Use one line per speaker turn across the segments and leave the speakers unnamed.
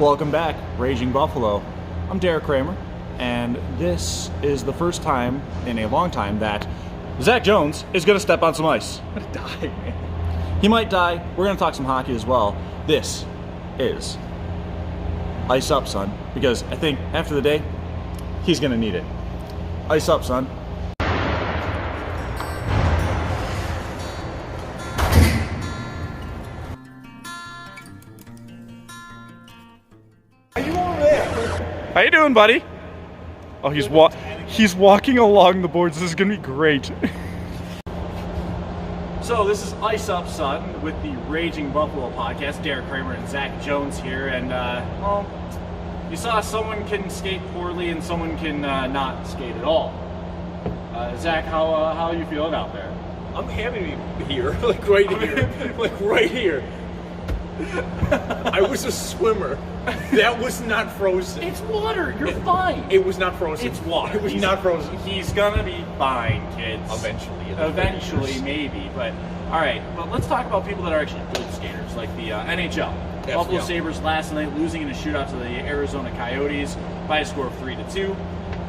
Welcome back, Raging Buffalo. I'm Derek Kramer, and this is the first time in a long time that Zach Jones is going to step on some ice.
I'm gonna die, man.
He might die. We're going to talk some hockey as well. This is Ice Up, son, because I think after the day, he's going to need it. Ice up, son.
Are you over there?
How you doing, buddy? Oh, he's walking along the boards. This is gonna be great. So this is Ice Up, son, with the Raging Buffalo podcast. Derek Kramer and Zach Jones here, and well, you saw someone can skate poorly and someone can not skate at all. Zach, how are you feeling out there?
I'm happy to be here, like right here, like right here. I was a swimmer. That was not frozen.
It's water. You're fine.
It was not frozen.
It's water.
It was not frozen.
He's gonna be fine, kids.
Eventually,
Maybe. But all right. But let's talk about people that are actually good skaters, like the NHL.
Yes,
Buffalo
yeah.
Sabres last night losing in a shootout to the Arizona Coyotes by a score of 3-2.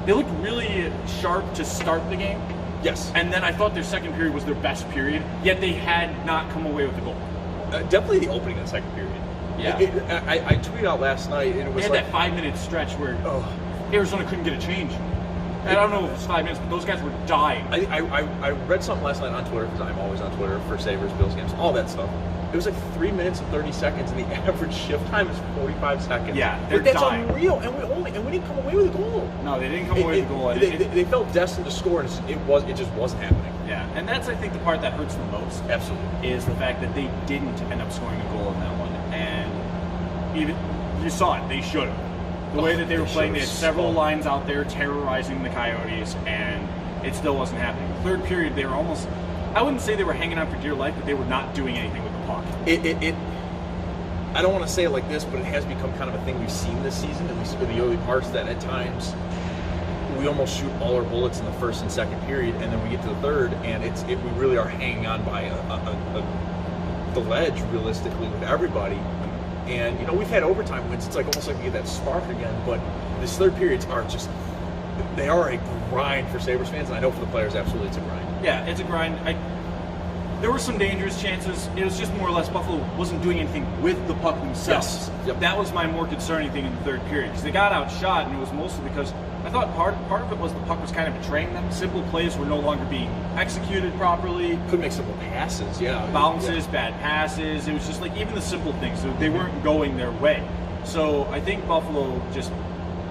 They looked really sharp to start the game,
Yes.
and then I thought their second period was their best period. Yet they had not come away with the goal.
Definitely the opening of the second period.
Yeah.
I tweeted out last night, and it
They
was
had
like,
that 5-minute stretch where
oh.
Arizona couldn't get a change. And I don't know if it was 5 minutes, but those guys were dying.
I read something last night on Twitter, because I'm always on Twitter for Sabres, Bills games, all that stuff. It was like 3 minutes and 30 seconds, and the average shift time is 45 seconds.
Yeah, they're
but that's
dying.
Unreal, and we didn't come away with a goal.
No, they didn't come away with the goal.
They felt destined to score, and it just wasn't happening.
Yeah, and that's, I think, the part that hurts the most.
Absolutely.
Is the fact that they didn't end up scoring a goal in that one. And even you saw it, they should have. The way that they were playing, they had several lines out there terrorizing the Coyotes, and it still wasn't happening. The third period, they were almost, I wouldn't say they were hanging on for dear life, but they were not doing anything with the puck.
I don't want to say it like this, but it has become kind of a thing we've seen this season, at least in the early parts, that at times we almost shoot all our bullets in the first and second period, and then we get to the third, and we really are hanging on by the ledge, realistically, with everybody. And, you know, we've had overtime wins. It's like almost like we get that spark again, but these third periods are just, they are a grind for Sabres fans, and I know for the players, absolutely, it's a grind.
Yeah, it's a grind. There were some dangerous chances. It was just more or less Buffalo wasn't doing anything with the puck themselves.
Yes. Yep.
That was my more concerning thing in the third period, because they got outshot, and it was mostly because I thought part of it was the puck was kind of betraying them. Simple plays were no longer being executed properly.
Could make simple passes, yeah.
Bounces,
Yeah.
bad passes. It was just like even the simple things. They weren't going their way. So I think Buffalo just,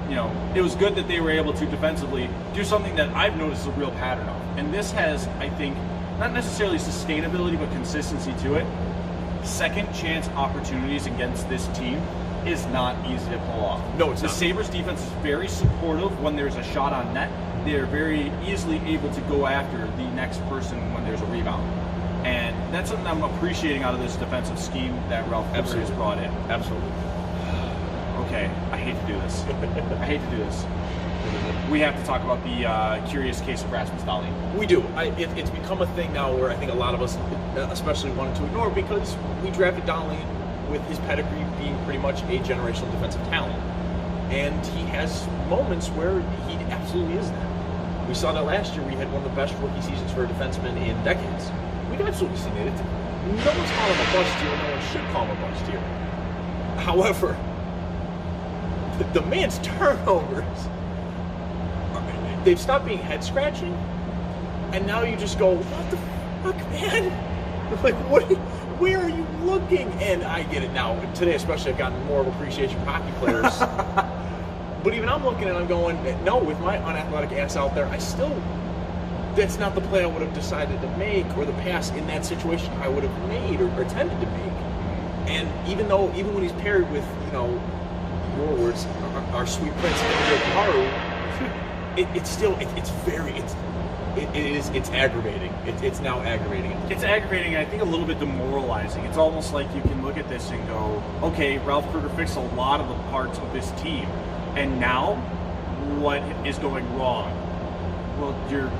you know, it was good that they were able to defensively do something that I've noticed a real pattern of. And this has, I think, not necessarily sustainability, but consistency to it. Second chance opportunities against this team is not easy to pull off.
No, it's not.
The Sabres defense is very supportive when there's a shot on net. They're very easily able to go after the next person when there's a rebound. And that's something I'm appreciating out of this defensive scheme that Ralph Krueger has brought in.
Absolutely.
Okay, I hate to do this. We have to talk about the curious case of Rasmus Dahlin.
We do. It's become a thing now where I think a lot of us, especially, wanted to ignore, because we drafted Dahlin with his pedigree being pretty much a generational defensive talent. And he has moments where he absolutely is that. We saw that last year. We had one of the best rookie seasons for a defenseman in decades. We've absolutely seen it. No one's calling him a bust year. No one should call him a bust year. However, the man's turnovers, they've stopped being head-scratching, and now you just go, what the fuck, man? Like, where are you looking? And I get it now. Today especially, I've gotten more of appreciation for hockey players. But even I'm looking and I'm going, no, with my unathletic ass out there, that's not the play I would have decided to make, or the pass in that situation I would have made or tended to make. And even when he's paired with, you know, your words, our sweet prince, Haru, it's aggravating. It's now aggravating.
It's aggravating, and I think a little bit demoralizing. It's almost like you can look at this and go, okay, Ralph Krueger fixed a lot of the parts of this team, and now what is going wrong? Well, your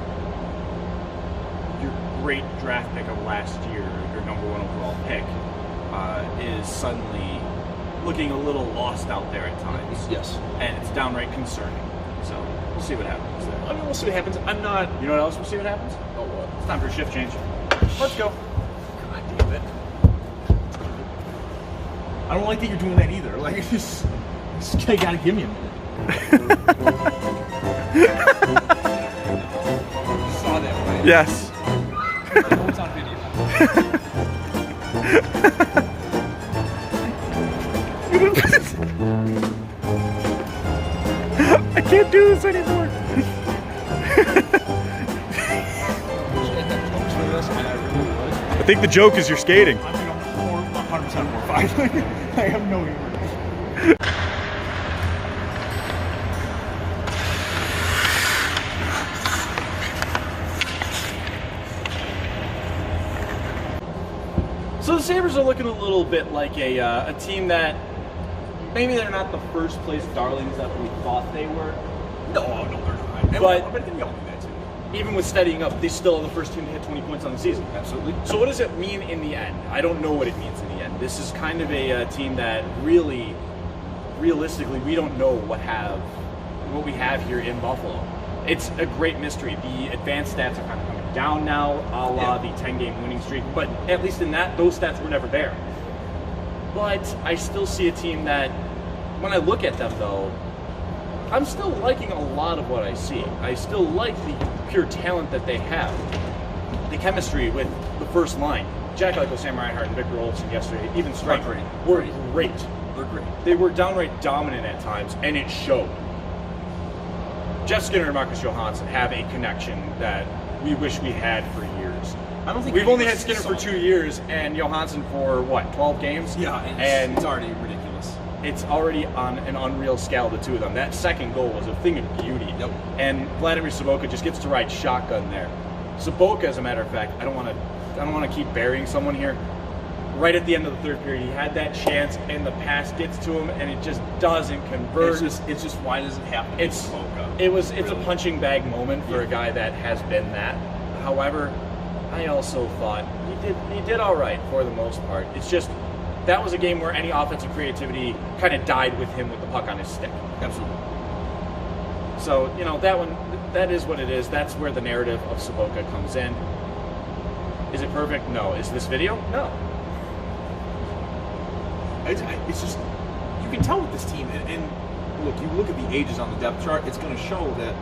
great draft pick of last year, your number one overall pick, is suddenly looking a little lost out there at times.
Yes.
And it's downright concerning. So we'll see what happens there.
I mean, we'll see what happens. I'm not.
You know what else we'll see what happens?
Oh, what?
It's time for a shift change. Let's go.
God damn it. I don't like that you're doing that either. Like, it's just you gotta give me a minute. You saw that, right?
Yes.
It's on video.
I can't do this anymore. I think the joke is you're skating.
I'm 100% more fine. I have no humor.
So the Sabres are looking a little bit like a team that maybe they're not the first place darlings that we thought they were.
No, they're not.
But
I think y'all do that too.
even with steadying up, they still are the first team to hit 20 points on the season.
Absolutely.
So what does it mean in the end? I don't know what it means in the end. This is kind of a team that really, realistically, we don't know what we have here in Buffalo. It's a great mystery. The advanced stats are kind of coming down now, a la the 10-game winning streak. But at least in that, those stats were never there. But I still see a team that, when I look at them though, I'm still liking a lot of what I see. I still like the pure talent that they have. The chemistry with the first line, Jack Eichel, Sam Reinhart, and Victor Olofsson yesterday, even strength, were great.
They're great.
They were downright dominant at times, and it showed. Jeff Skinner and Marcus Johansson have a connection that we wish we had for years.
I don't think
We've only had Skinner for 2 years and Johansson for, what, 12 games?
Yeah, and it's already ridiculous.
It's already on an unreal scale, the two of them. That second goal was a thing of beauty.
Yep.
And Vladimir Sobotka just gets to ride shotgun there. Sobotka, as a matter of fact, I don't want to keep burying someone here. Right at the end of the third period, he had that chance, and the pass gets to him, and it just doesn't convert.
It's just why does it happen?
It's a punching bag moment for a guy that has been that. However, I also thought he did all right for the most part. It's just that was a game where any offensive creativity kind of died with him with the puck on his stick.
Absolutely.
So that is what it is. That's where the narrative of Sobotka comes in. Is it perfect? No. Is this video? No.
It's just, you can tell with this team, and look, you look at the ages on the depth chart, it's going to show that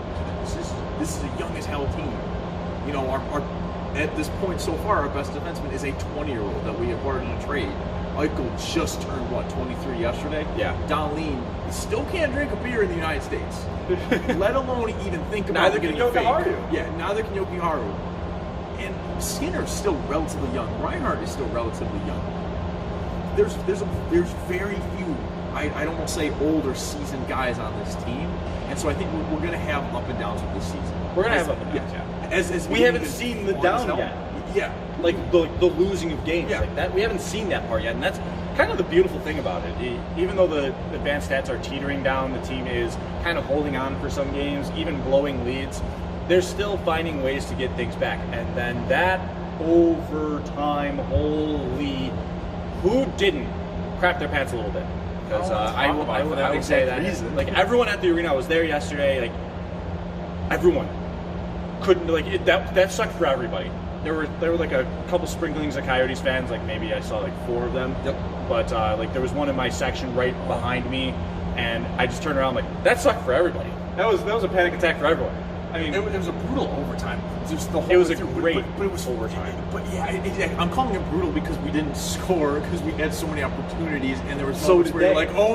this is a young as hell team. You know, our at this point so far, our best defenseman is a 20-year-old that we acquired in a trade. Eichel just turned, 23 yesterday?
Yeah.
Dahlin still can't drink a beer in the United States, let alone even think about
Neither
getting
can
a fake.
Haru.
Yeah, neither can Yoki Haru. And Skinner's still relatively young. Reinhart is still relatively young. There's very few, I'd almost say, older seasoned guys on this team, and so I think we're going to have up and downs with this season.
We're going to have up and downs,
yeah.
As we haven't seen the down yet.
Yeah.
Like the losing of games like that. We haven't seen that part yet, and that's kind of the beautiful thing about it. Even though the advanced stats are teetering down, the team is kind of holding on for some games, even blowing leads. They're still finding ways to get things back, and then that overtime, holy, who didn't crap their pants a little bit? Because I would say that
reason.
Like everyone at the arena, I was there yesterday. Like everyone couldn't that sucked for everybody. There were like a couple sprinklings of Coyotes fans. Like maybe I saw like 4 of them.
Yep.
But like there was one in my section right behind me, and I just turned around like that sucked for everybody. That was a panic attack for everyone. I mean,
it was a brutal overtime. Just the whole
it was a
thing,
great
but it was
overtime.
But yeah, exactly. I'm calling it brutal because we didn't score because we had so many opportunities, and there was
So
moments
did
where you're
they.
like, oh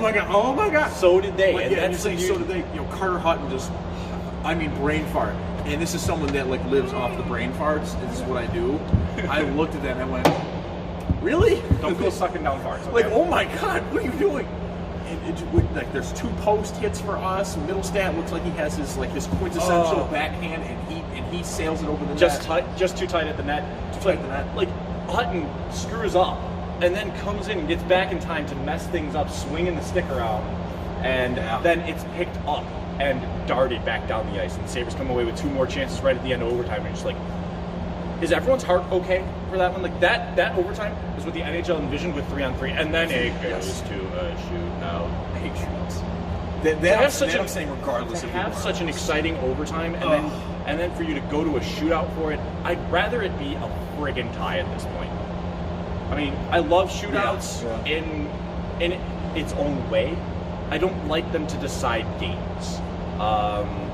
my god.
So did they.
Like,
And
yeah,
that's
and so did they. You know, Carter Hutton just, brain fart. And this is someone that like lives off the brain farts. And this is what I do. I looked at that and I went, really?
Don't go sucking down farts. Okay?
Like, oh my god, what are you doing? And like, there's 2 post hits for us. Middlestat looks like he has his quintessential backhand, and he sails it over the net.
Just too tight at the net.
Too tight at the net.
Like Hutton screws up, and then comes in and gets back in time to mess things up, swinging the stick around, and then it's picked up and darted back down the ice. And the Sabres come away with 2 more chances right at the end of overtime. And just like, is everyone's heart okay for that one. Like that overtime is what the NHL envisioned with 3-on-3, and then it goes to a shootout.
I hate shootouts. They have such I'm saying regardless
to
of
have such an exciting overtime, and then for you to go to a shootout for it, I'd rather it be a friggin' tie at this point. I mean, I love shootouts in its own way. I don't like them to decide games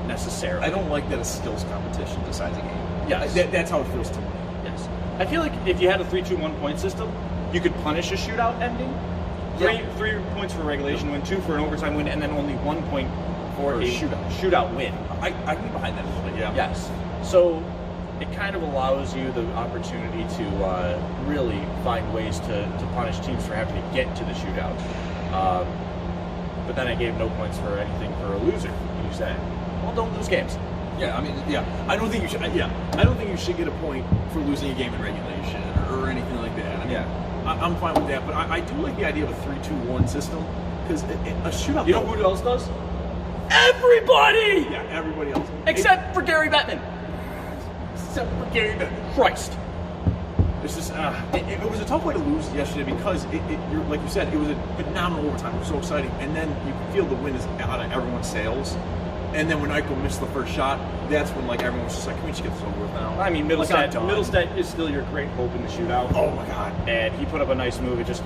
necessarily.
I don't like that a skills competition decides a game.
Yes.
That's how it feels to me.
Yes. I feel like if you had a 3-2-1 point system, you could punish a shootout ending. Three points for regulation win, 2 for an overtime win, and then only 1 point for a shootout win.
I can be behind that a little bit, yeah.
Yes. So it kind of allows you the opportunity to really find ways to punish teams for having to get to the shootout. But then I gave no points for anything for a loser. You said, well, don't lose games.
Yeah, I mean, I don't think you should. I don't think you should get a point for losing a game in regulation or anything like that. I mean, I'm fine with that, but I do like the idea of a 3-2-1 system because a shootout.
You know who else does? Everybody.
Yeah, everybody else
except for Gary Bettman. Christ.
It's just it was a tough way to lose yesterday because you're, like you said, it was a phenomenal overtime. It was so exciting, and then you can feel the wind is out of everyone's sails. And then when Eichel missed the first shot, that's when like everyone was just like, "Can we just get this over with now?"
I mean, Middlestead is still your great hope in the shootout.
Oh my God!
And he put up a nice move. It just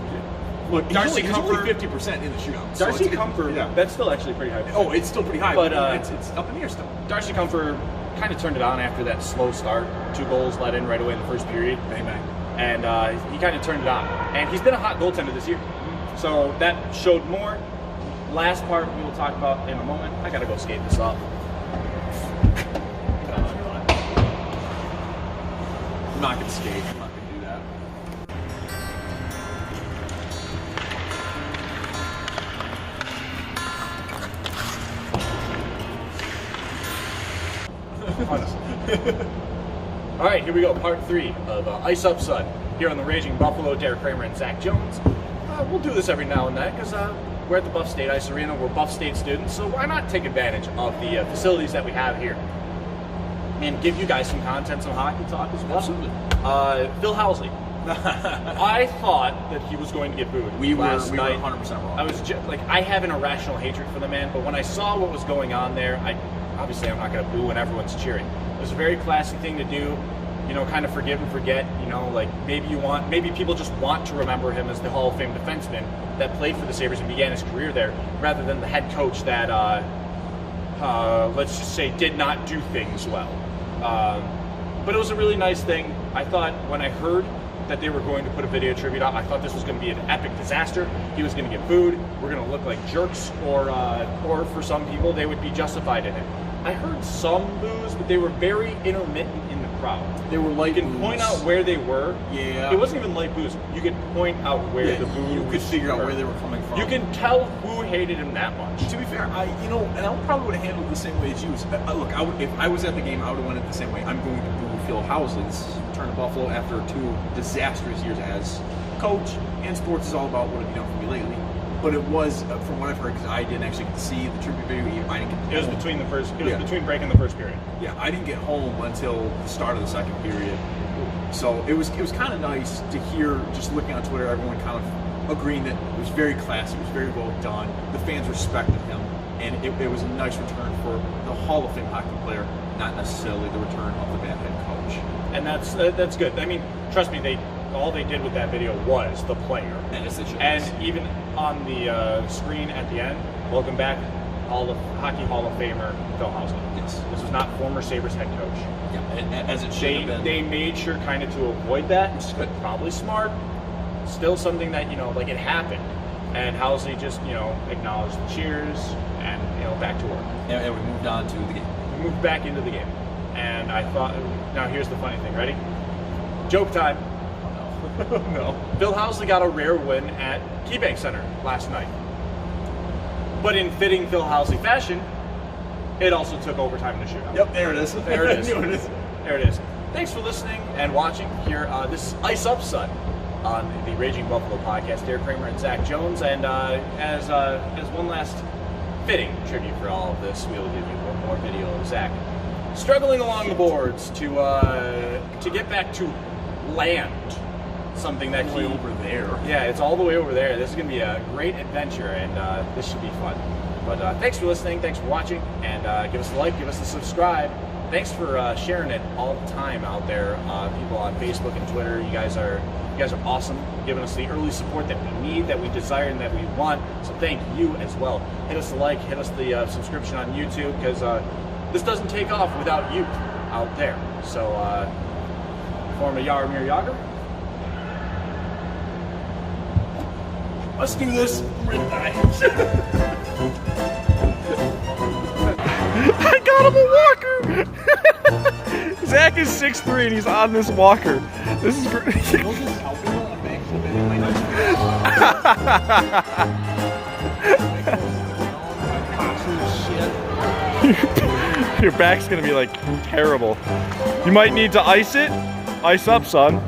look, Darcy Comfort 50% in the shootout.
Darcy Comfort, that's still actually pretty high.
Oh, it's still pretty high,
but
it's up in the air still.
Darcy Comfort kind of turned it on after that slow start. 2 goals let in right away in the first period.
Bang bang.
And he kind of turned it on. And he's been a hot goaltender this year, so that showed more. Last part we will talk about in a moment. I gotta go skate this up.
I'm not gonna skate. I'm not gonna do that.
All right, here we go. Part 3 of Ice Up Sun here on the Raging Buffalo. Derek Kramer and Zach Jones. We'll do this every now and then because we're at the Buff State Ice Arena. We're Buff State students, so why not take advantage of the facilities that we have here and give you guys some content, some hockey talk as well.
Absolutely.
Phil Housley. I thought that he was going to get booed last night.
100% wrong.
I was I have an irrational hatred for the man, but when I saw what was going on there, obviously I'm not going to boo when everyone's cheering. It was a very classy thing to do. You know, kind of forgive and forget. You know, like maybe people just want to remember him as the Hall of Fame defenseman that played for the Sabres and began his career there, rather than the head coach that, let's just say, did not do things well. But it was a really nice thing. I thought when I heard that they were going to put a video tribute out, I thought this was going to be an epic disaster. He was going to get booed. We're going to look like jerks, or for some people, they would be justified in it. I heard some boos, but they were very intermittent in the crowd.
They were light.
You can point out where they were.
Yeah.
It wasn't even light boos. You could point out where the boos.
You could figure out where they were coming from.
You can tell who hated him that much.
To be fair, and I probably would have handled it the same way as you. Look, if I was at the game, I would have won it the same way. I'm going to boo Phil Housley. This is his return to Buffalo after 2 disastrous years as coach, and sports is all about what have you done for me lately. But it was, from what I've heard, because I didn't actually get to see the tribute video. I didn't get
it was home. Between the first. It was between break and the first period.
Yeah, I didn't get home until the start of the second period. So it was kind of nice to hear, just looking on Twitter, everyone kind of agreeing that it was very classy, it was very well done. The fans respected him, and it was a nice return for the Hall of Fame hockey player, not necessarily the return of the bad head coach.
And that's good. I mean, trust me, all they did with that video was the player. And even on the screen at the end, welcome back, Hockey Hall of Famer Phil Housley.
Yes.
This was not former Sabres head coach.
Yeah, as it should have been.
They made sure kind of to avoid that, which is good. Probably smart. Still something that, it happened. And Housley just, acknowledged the cheers and, back to work.
And we moved on to the game.
We moved back into the game. And I thought, now here's the funny thing, ready? Joke time. No. Phil Housley got a rare win at KeyBank Center last night. But in fitting Phil Housley fashion, it also took overtime in the shootout.
Yep, there it is.
There it is.
I knew it is.
There it is. Thanks for listening and watching here. This is Ice Up Sun on the Raging Buffalo podcast. Derek Kramer and Zach Jones. And as one last fitting tribute for all of this, we'll give you one more video of Zach struggling along the boards to get back to land something that
Way over there.
Yeah, it's all the way over there. This is going to be a great adventure, and this should be fun. But thanks for listening, thanks for watching, and give us a like, give us a subscribe. Thanks for sharing it all the time out there. People on Facebook and Twitter, you guys are awesome, giving us the early support that we need, that we desire, and that we want. So thank you as well. Hit us the like, hit us the subscription on YouTube, because this doesn't take off without you out there. So form a Yarmir Yager. Let's do this.
I got him a walker! Zach is 6'3" and he's on this walker. This is great. Your back's gonna be like terrible. You might need to ice it. Ice up, son.